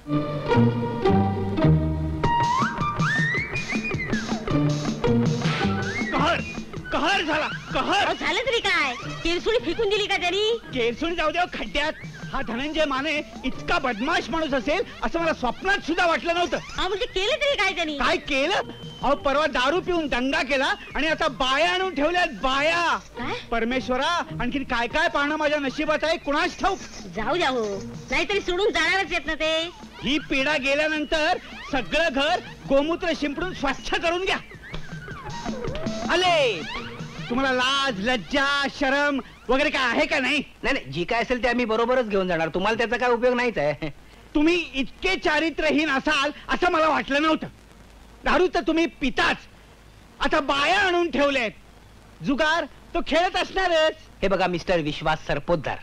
कहर कहर झाला, कहर झालं तरी काय, केरसुणी फेकून दिली का त्यांनी? केरसुणी जाऊ द्या खड्ड्यात. हा धनंजय माने इतका बदमाश माणूस असेल असं मला स्वप्नात सुद्धा वाटलं नव्हतं. म्हणजे केलं तरी काय त्यांनी? काय केलं? अहो परवा दारू पिऊन दंगा केला आणि आता बाया आणून ठेवल्यात, बाया. परमेश्वरा, आणखीन काय काय पाहणं माझ्या नशिबात आहे कुणास ठाऊक. जाऊ द्या हो, नाहीतरी सोडून जाणारच येत ना ते. ही पिढा गेल्यानंतर सगळं घर गोमूत्र शिंपडून स्वच्छ करून घ्या. आले तुम्हाला लाज लज्जा शरम वगैरे काय आहे का नाही? नाही, जी काय असेल ते आम्ही बरोबरच घेऊन जाणार, तुम्हाला त्याचा काय उपयोग नाहीच आहे. तुम्ही इतके चारित्र्यहीन असाल असं मला वाटलं नव्हतं. दारू तर तुम्ही पिताच, आता बाया आणून ठेवलेत. जुगार तो खेळत असणारच. हे बघा मिस्टर विश्वास सरपोतदार,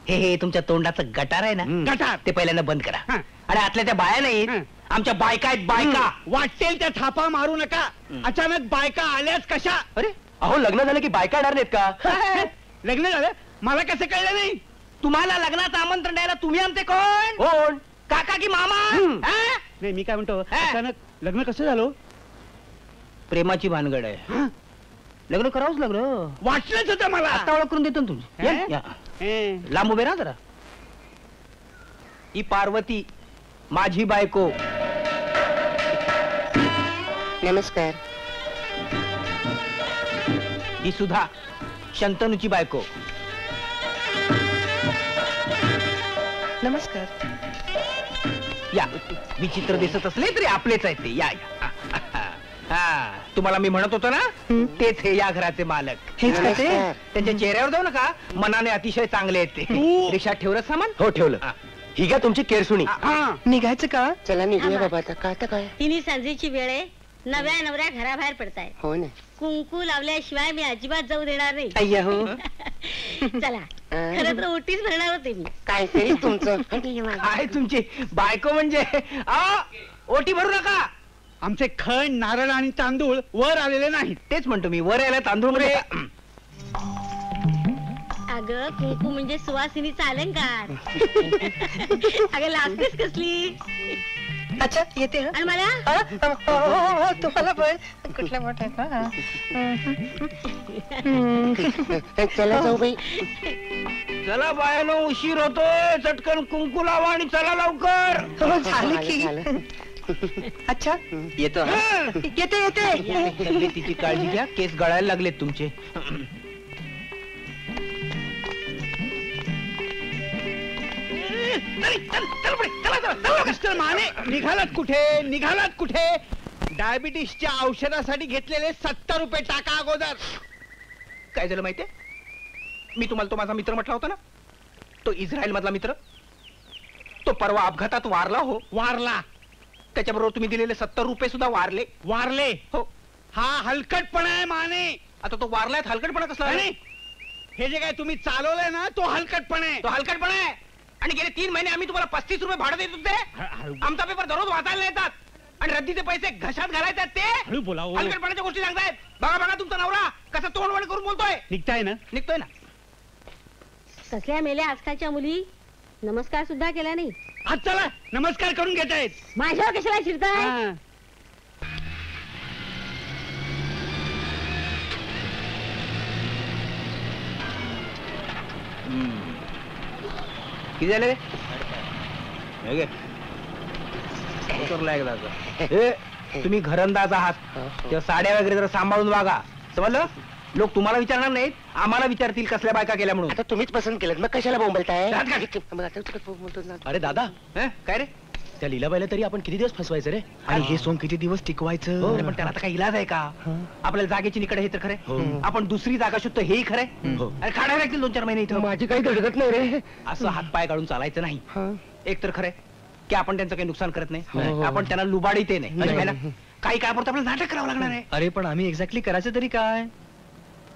हे तुमच्या तोंडाचं गटार आहे ना, गटार ते पहिल्यांदा बंद करा. आणि आतल्या त्या बाया नाहीत, आमच्या बायका आहेत, बायका. वाटेल त्या थापा मारू नका. अचानक बायका आल्याच कशा? अरे अहो, लग्न झालं की बायका येणार नाहीत का? लग्न झालं मला कसं कळलं नाही? तुम्हाला लग्नाचं आमंत्रण द्यायला तुम्ही आमचे कोण? कोण? काका की मामा? नाही, मी काय म्हणतो, अचानक लग्न कसं झालं? प्रेमाची भानगड आहे. लग्न करावंच लागलं. वाटलंच होतं मला. आता ओळख करून देतो ना तुझी. लांब उभे ना जरा. ही पार्वती माझी बायको. नमस्कार. ही सुद्धा शंतनूची बायको. नमस्कार. या, विचित्र दिसत असले तरी आपलेच आहेत ते. या या. हा, तुम्हाला मी म्हणत होतो ना, तेच हे या घराचे मालक. त्यांच्या चेहऱ्यावर जाऊ नका, मनाने अतिशय चांगले आहेत ते. रिक्षात ठेवलं सामान? हो ठेवलं. ही घ्या तुमची केरसुणी. निघायचं का? चला निघूया बाबा आता. का काय तिन्ही सांजेची वेळ आहे, नव्या नवऱ्या घराबाहेर पडताय. हो ना. कुंकू लावल्याशिवाय मी अजिबात जाऊ देणार नाही. अय्या हो. चला, खरं तर ओटीच भरणार होते मी. काय तरी तुमचं. काय तुमची बायको म्हणजे? ओटी भरू नका. आमचे खण नारळ आणि तांदूळ वर आलेले नाहीत. तेच म्हणतो मी, वर यायला तांदूळ मध्ये. अगं, कुंकू म्हणजे सुवासिनीचा अलंकार. अगं, लाजतेस कसली? अच्छा, येते. आणि मला तुम्हाला पण कुठल्या मोठ्या. चला जाऊ बाई. चला बायानो, उशीर होतोय. चटकन कुंकू लावा आणि चला लवकर. झालं की. अच्छा, येतो. येते येते. तब्येतीची काळजी घ्या, केस गळायला लागलेत तुमचे. मिस्टर माने, निघालात कुठे? निघालात कुठे? डायबिटीसच्या औषधासाठी घेतलेले 70 रुपये टाका अगोदर. काय झालं माहितीये? मी तुम्हाला तो माझा मित्र म्हटला होता ना, तो इस्रायल मधला मित्र, तो परवा अपघातात वारला. हो, वारला. त्याच्याबरोबर तुम्ही दिलेले 70 रुपये सुद्धा वारले. वारले? हो. हा हलकटपणा आहे माने. आता तो वारलाय, हलकटपणा कसला? हे जे काय तुम्ही चालवलंय ना, तो हलकटपणा आहे. तो हलकटपणा आहे. आणि गेले 3 महिने आम्ही तुम्हाला 35 रुपये भाडं देत होते. आमचा पेपर दररोज वाचायला येतात आणि रद्दीचे पैसे घशात घालायचे ते. हलकटपणाच्या गोष्टी सांगतायत. बघा बघा, तुमचा नवरा कसं तोंडवड करून बोलतोय. निघताय ना? निघतोय ना. कसल्या मेल्या आजकालच्या मुली, नमस्कार सुद्धा केला नाही. आज चला नमस्कार करून घेतायत. माझ्यावर कशाला शिरताय? किती झाले रे? तुम्ही घरंदाज आहात, तेव्हा साड्या वगैरे जरा सांभाळून वागा, समजलं? लोक तुम्हाला विचारणार नाहीत, आम्हाला विचारतील कसल्या बायका केल्या म्हणून. आता तुम्हीच पसंत केलं, मग कशाला बोंबलताय? अरे दादा, काय रे? त्या लीलाबाईला तरी आपण किती दिवस फसवायचं रे? आणि हे सोंग किती दिवस टिकवायचं? पण त्याला आता काही इलाज आहे का? आपल्याला जागेची निकड हे तर खरं, आपण दुसरी जागा शोधतो हेही खरं. अरे काढायला लागतील 2-4 महिने इथं. माझी काही धडकत नाही रे. असं हातपाय काढून चालायचं नाही. एक तर खरंय की आपण त्यांचं काही नुकसान करत नाही, आपण त्यांना लुबाडीत नाही. काही काळापुरतं आपल्याला नाटक करावं लागणार आहे. अरे पण आम्ही एक्झॅक्टली करायचं तरी काय?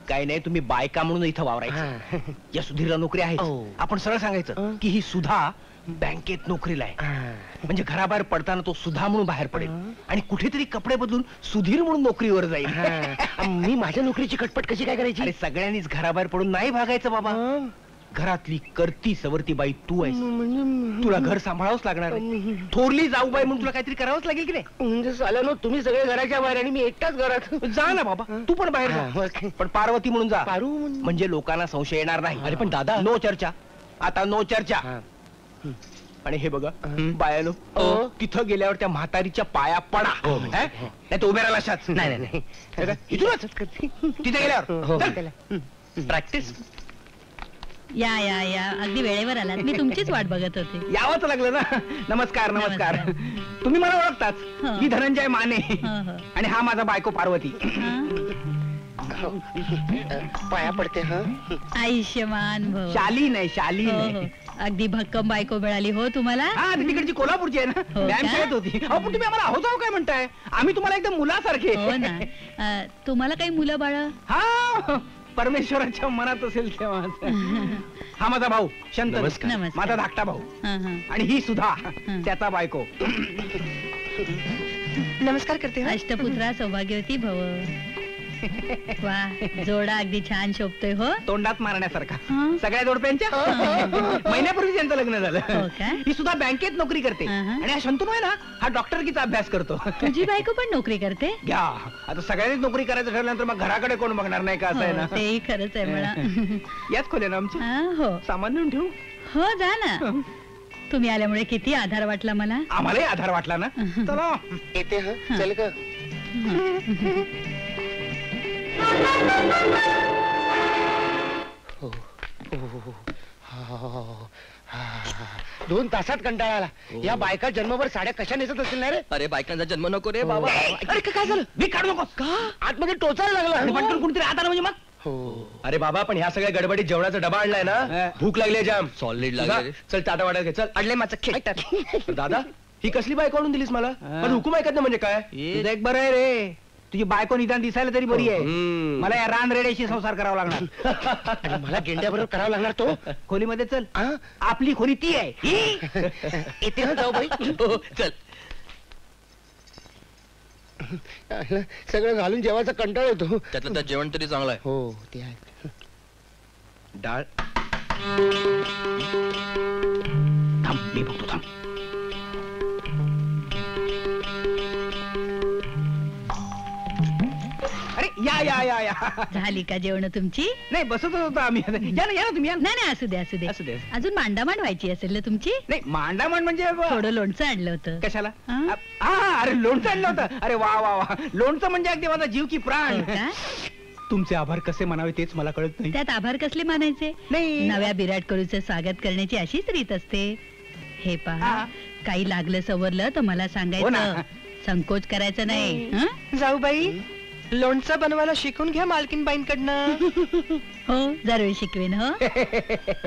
काही नाही, तुम्ही बायका म्हणून इथं वावरायचं. या सुधीरला नोकरी आहे, आपण सरळ सांगायचं की ही सुधा बँकेत नोकरीला आहे. म्हणजे घराबाहेर पडताना तो सुधा म्हणून बाहेर पडेल आणि कुठेतरी कपडे बदलून सुधीर म्हणून नोकरीवर जाईल. मी माझ्या नोकरीची कटपट कशी काय करायची? अरे सगळ्यांनीच घराबाहेर पडून नाही भागायचं बाबा. घरातली करती सवरती बाई तू आहेस. तुला घर सांभाळावंच लागणार आहे. थोरली जाऊ बाई म्हणून तुला काहीतरी करावंच लागेल की नाही. म्हणजे साल्यानो तुम्ही सगळे घराच्या बाहेर आणि मी एकटाच घरात. जा ना बाबा, तू पण बाहेर हा, जा. ओके. पण पार्वती म्हणून जा. पारू म्हणजे लोकांना संशय येणार नाही. अरे पण दादा नो चर्चा, आता नो चर्चा. हा. आणि हे बघा बायानो, हो. तिथं गेल्यावर त्या म्हातारीच्या पाया पडा. नाही तर उभे राहिला अशाच. नाही नाही हे काय? इथूनच तिथे गेल्यावर हो. चल. प्रॅक्टिस. या या या अगदी वेळेवर आलात. मी तुमचीच वाट बघत होते. यावंच लागलं ना. नमस्कार नमस्कार. तुम्ही मला ओळखताच. हो. मी धनंजय माने हो, हो. आणि हा माझा बायको पार्वती. हा? पाया पडते हा. आयुष्यमान भव. शाली नाही, शाली हो, नाही. हो. अगदी भक्कम बायको मिळाली हो तुम्हाला. हा ती तिकडची कोल्हापूरची आहे ना. हो व्यायाम का? खेळत होती. अहो पण तुम्ही आम्हाला आहो जाऊ काय म्हणताय. आम्ही तुम्हाला एकदम मुलासारखे. हो ना. तुम्हाला काही मुलं बाळ? हा परमेश्वराच्या मनात असेल तेव्हा. हा माझा भाऊ शंतनू. नमस्कार. नमस्कार. माझा धाकटा भाऊ. हा, हा. आणि ही सुद्धा त्याचा बायको. नमस्कार करते अष्टपुत्रा सौभाग्यवती भव. वा जोडा अगदी छान शोभतोय हो. तोंडात मारण्यासारखा. हा. सगळ्या जोडप्यांच्या महिन्यापूर्वी त्यांचं लग्न झालं. हो का? ही सुद्धा बँकेत नोकरी करते. हा. आणि हा शंतनू आहे ना, हा डॉक्टरकीचा अभ्यास करतो. तुझी बायको पण नोकरी करते? घ्या आता सगळ्यांनीच नोकरी करायचं ठरल्यानंतर मग घराकडे कोण बघणार नाही का, असं आहे हो, ना. तेही खरंच आहे म्हणा. याच खोल्या ना आमची. हा, हो सामान नेऊन ठेवू. हो जा ना. तुम्ही आल्यामुळे किती आधार वाटला मला. आम्हालाही आधार वाटला ना. चला येते हा. चल का. हो, हो, हो. 2 तासात कंटाळा आला. या बायका जन्मभर साड्या कशा नेसत असतील ना रे. अरे बायकांचा जन्म नको रे बाबा. अरे काय झालं. मी काढू नकोस का. आतमध्ये टोचायला आणि लागला. पटकन कुणीतरी आत आलं म्हणजे मग. हो. अरे बाबा पण ह्या सगळ्या गडबडीत जेवणाचा डबा आणलाय ना. भूक लागली आहे जाम. Solid जा, लागली. चल टाटा वाटायला घे चल. अडले माझं खेट. दादा ही कसली बायको आणून दिलीस मला. पण हुकूम ऐकत नाही म्हणजे काय. तुझं एक बरं आहे रे. तुझी बायको निदान दिसायला तरी बरी आहे. मला या रान रेड्याशी संसार करावा लागणार. आणि मला गेंड्याबरोबर करावा लागणार तो. खोलीमध्ये चल. हा? आपली खोली ती आहे ही. येते ना जाऊ बाई. चल. सगळं घालून जेवायचा कंटाळ येतो. त्यातलं त्यात जेवण तरी चांगलं आहे. हो ते आहे. डाळ. थांब मी बघतो थांब. अरे या या या या. झाली का जेवण तुमची? नाही बसत होतो आम्ही. या ना तुम्ही या ना. नाही नाही असू दे असू दे. असू दे. अजून मांडामांड व्हायची असेल ना तुमची. नाही मांडामांड म्हणजे थोडं लोणचं आणलं होतं. कशाला. हा? हा अरे लोणचं आणलं होतं. अरे वा वा वा. लोणचं म्हणजे अगदी माझा जीव की प्राण. हो का? तुमचे आभार कसे मानावे तेच मला कळत नाही. त्यात आभार कसले मानायचे. नाही. नव्या विराट कोहलीचं स्वागत करण्याची अशीच रीत असते. हे पहा हा. काही लागलं सवरलं तर मला हो सांगायचं. ना. संकोच करायचा नाही. हं? जाऊ बाई लोणचं बनवायला शिकून घ्या मालकीनबाईंकडनं. हो जरूर शिकवेन हो.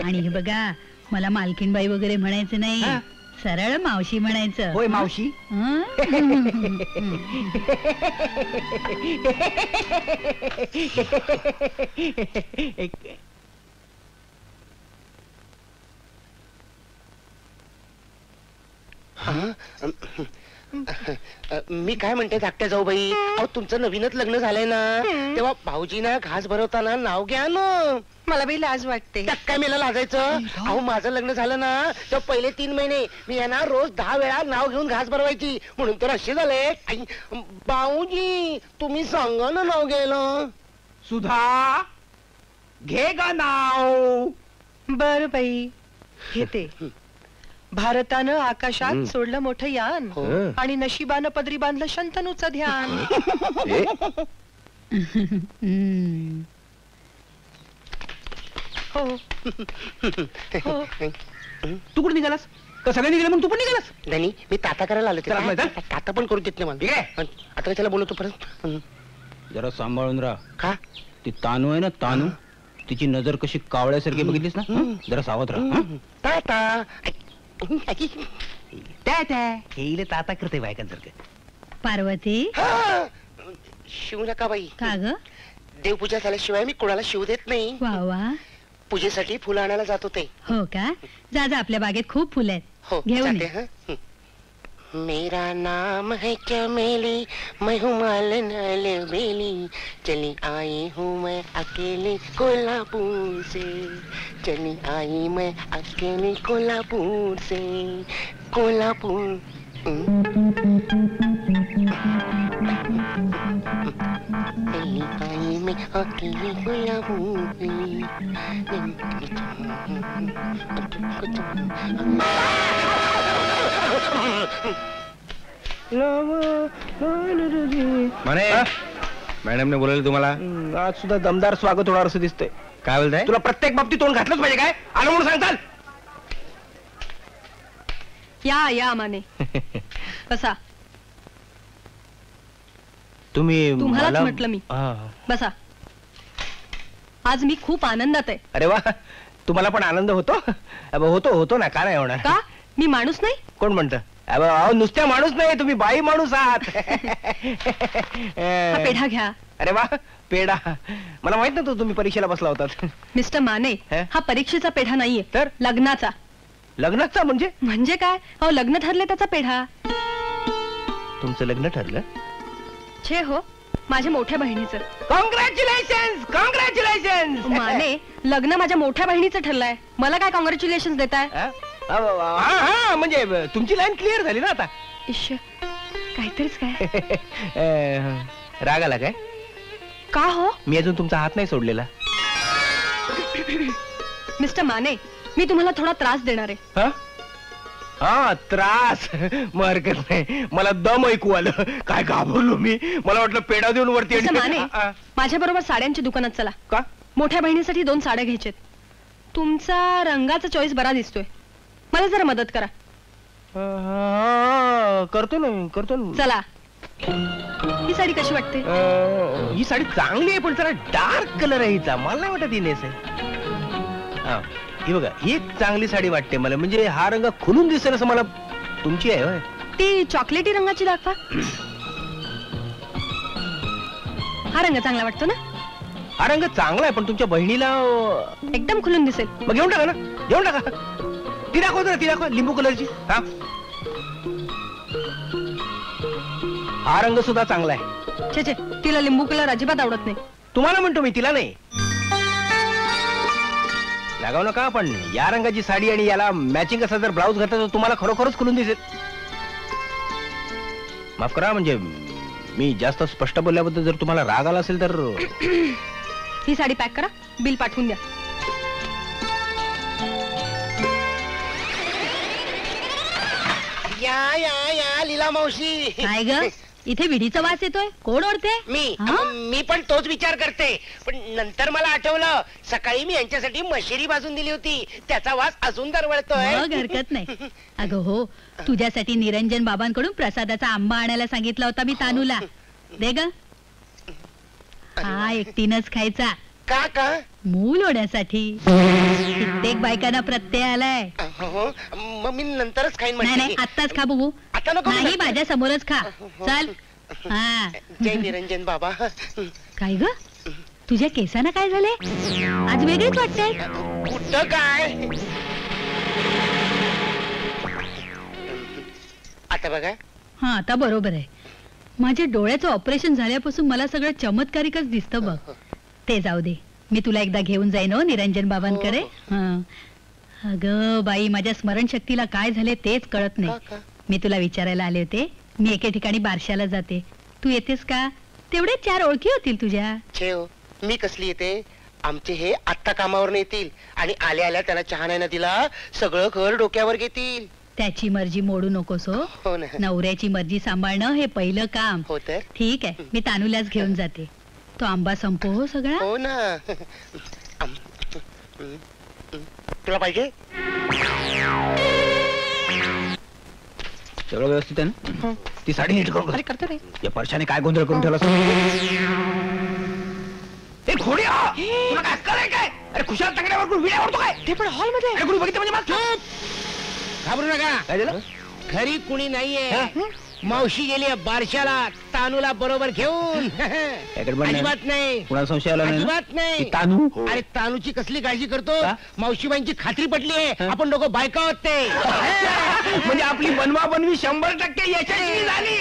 आणि हे बघा मला मालकीनबाई वगैरे म्हणायचं नाही. हा. सरळ मावशी म्हणायचं. होय मावशी. हं? मी काय म्हणते धाकट्या जाऊ बाई. अहो तुमचं नवीनच लग्न झालंय ना. तेव्हा भाऊजीना घास भरवताना नाव घ्या ना. मला बाई लाज वाटते. त्यात काय मला लाजायचं. अहो माझं लग्न झालं ना तर पहिले 3 महिने मी यांना रोज 10 वेळा नाव घेऊन घास भरवायची. म्हणून तर असे झाले. आई, भाऊजी तुम्ही सांगा ना नाव घ्यायला. सुधा घे गा नाव. बर बाई घेते. भारतानं आकाशात सोडलं मोठं यान हो. आणि नशिबानं पदरी बांधलं शंतनूचं ध्यान. हं. हो हो. तू कुठे निघालास. का सगळे निघाले मग तू पण निघालास. नाही मी ताता करायला आलो. चला, आपलं जा. ताता पण करू देत नाही ठीक मला. आहे. आता कशाला बोलतो परत. जरा सांभाळून राहा. का ती तानू आहे ना तानू. तिची नजर कशी कावळ्यासारखी बघितलीस ना. जरा सावध राहा. ताता हेले ताता करते बायकांसारखं. पार्वती शिव नका बाई. का ग. देवपूजा झाल्याशिवाय मी कोणाला शिव देत नाही. वा वा. पूजेसाठी फुलं आणायला जात होते. हो का. जा जा आपल्या बागेत खूप फुलं आहेत. हो घेऊन जाते ये. हं. मेरा नाम है चमेली, मैं हूँ मालन अलबेली, चली आई हूँ मैं अकेले कोल्हापुर से, चली आई मैं अकेले कोल्हापुर से, कोल्हापुर। चली आई मैं अकेले कोल्हापुर म्हणे मॅडमने बोलवलं तुम्हाला आज सुद्धा दमदार स्वागत होणार असं दिसतंय. काय बोलताय? तुला प्रत्येक बाबतीत तोंड घातलंच पाहिजे काय? आलं म्हणून सांगताल? या माने बसा. तुम्ही तुम्हालाच मला- म्हटलं मी. हा. बसा. आज मी खूप आनंदात आहे. अरे वा, तुम्हाला पण आनंद होतो? होतो ना, का नाही होणार? का मी माणूस नाही? कोण म्हणतं? अहो, नुसत्या माणूस नाही, तुम्ही बाई माणूस आहात. हा पेढा घ्या. अरे वा, पेढा. मला माहित नव्हतं तुम्ही परीक्षेला बसला होतात. मिस्टर माने, हे? हा परीक्षेचा पेढा नाहीये, तर? लग्नाचा. लग्नाचा म्हणजे? म्हणजे काय? अहो लग्न ठरले त्याचा पेढा. तुमचं लग्न ठरलं? छे हो, माझ्या मोठ्या बहिणीचं. Congratulation, congratulation. माने, लग्न माझ्या मोठ्या बहिणीचं ठरलंय. मला काय कॉंग्रॅच्युलेशन देताय? हा, म्हणजे तुमची लाईन क्लिअर झाली ना आता. इश्श, काहीतरीच काय. राग आला काय? का हो? मी अजून तुमचा हात नाही सोडलेला. मिस्टर माने, मी तुम्हाला थोडा त्रास देणार आहे. हा? हा, त्रास. मग हरकत नाही, मला दम ऐकू आलं. काय घाबरलो मी. मला वाटलं पेढा देऊन वरती मिस्टर माने, माझ्या बरोबर साड्यांच्या दुकानात चला. का? मोठ्या बहिणीसाठी 2 साड्या घ्यायच्यात. तुमचा रंगाचा चॉईस बरा दिसतोय. मला जरा मदत करा. करतो ना. चला. ही साडी कशी वाटते? ही साडी चांगली आहे, पण जरा डार्क कलर आहे हिचा. मला नाही वाटत ही नेसेल. हा, ही बघा, ही एक चांगली साडी वाटते मला. म्हणजे हा रंग खुलून दिसेल असं मला. तुमची आहे होय? ती चॉकलेटी रंगाची दाखवा. हा रंग चांगला वाटतो ना? हा रंग चांगला आहे, पण तुमच्या बहिणीला एकदम खुलून दिसेल. मग घेऊन टाका ना, घेऊन टाका. ती दाखवतो ना, ती दाखवा, लिंबू कलरची. हा, हा रंग सुद्धा चांगला आहे. छे छे, तिला लिंबू कलर अजिबात आवडत नाही. तुम्हाला म्हणतो मी, तिला नाही. लागाव नका, पण या रंगाची साडी आणि याला मॅचिंग असा जर ब्लाऊज घातला तर तुम्हाला खरोखरच खुलून दिसेल. माफ करा, म्हणजे मी जास्त स्पष्ट बोलल्याबद्दल जर तुम्हाला राग आला असेल तर. ही साडी पॅक करा, बिल पाठवून द्या. या लीला मावशी. काय ग, इथे विडीचा वास येतोय. कोण ओढते? मी पण तोच विचार करते, पण नंतर मला आठवलं सकाळी मी यांच्यासाठी मशिरी भाजून दिली होती, त्याचा वास अजून दरवळतोय. मग हरकत नाही. अगं हो, तुझ्यासाठी निरंजन बाबांकडून प्रसादाचा आंबा आणायला सांगितला होता मी तानूला. दे ग. हा एकटीनच खायचा. का? मूल होण्यासाठी. कित्येक बायकांना प्रत्यय आलाय. हो, मग मी नंतरच खाईन. नाही नाही, आत्ताच खा बघू. आता नको. नाही, माझ्या समोरच खा. चल. हा. जय निरंजन बाबा. काय ग, तुझ्या केसांना काय झाले? आज वेगळीच वाटते. कुठं काय? आता बघा. हा, आता बरोबर आहे. माझ्या डोळ्याचं ऑपरेशन झाल्यापासून मला सगळं चमत्कारिकच दिसतं बघ. ते जाऊ दे, मी तुला एकदा घेऊन जाईन हो निरंजन बाबांकडे. अगं बाई, माझ्या स्मरणशक्तीला काय झाले तेच कळत नाही. मी तुला विचारायला आले होते. मी एके ठिकाणी बारशाला जाते, तू येतेस का? तेवढे 4 ओळखी होतील तुझ्या. छे, मी कसली येते? आमचे हे आत्ता कामावर येतील आणि आल्या आल्या त्याला चहा नाही ना दिला, सगळं घर डोक्यावर घेतील. त्याची मर्जी मोडू नकोस हो. हो ना. नवऱ्याची मर्जी सांभाळणं हे पहिलं काम. हो तर. ठीक आहे, मी तानूलाच घेऊन जाते. तो आंबा संपो हो सगळा. हो ना. तुला पाहिजे? सगळं व्यवस्थित आहे ना? ती साडी नीट करून अरे करतो रे. या परशाने काय गोंधळ करून ठेवला. खोड्या, तुला काय अक्कल आहे काय? अरे खुशाल तगड्यावर विड्या ओढतो काय? ते पण हॉल मध्ये. अरे कोणी बघितलं म्हणजे मग घाबरू नका. काय झालं? घरी कुणी नाहीये, मावशी गेली बारशाला तानूला बरोबर घेऊन अजिबात नाही, कुणाला संशय आला नाही ना? अजिबात नाही. ती तानू अरे तानूची कसली काळजी करतो, का? मावशीबाईंची खात्री पटली आहे, आपण दोघं बायका आहोत ते. म्हणजे आपली बनवा बनवी 100% यशस्वी झाली.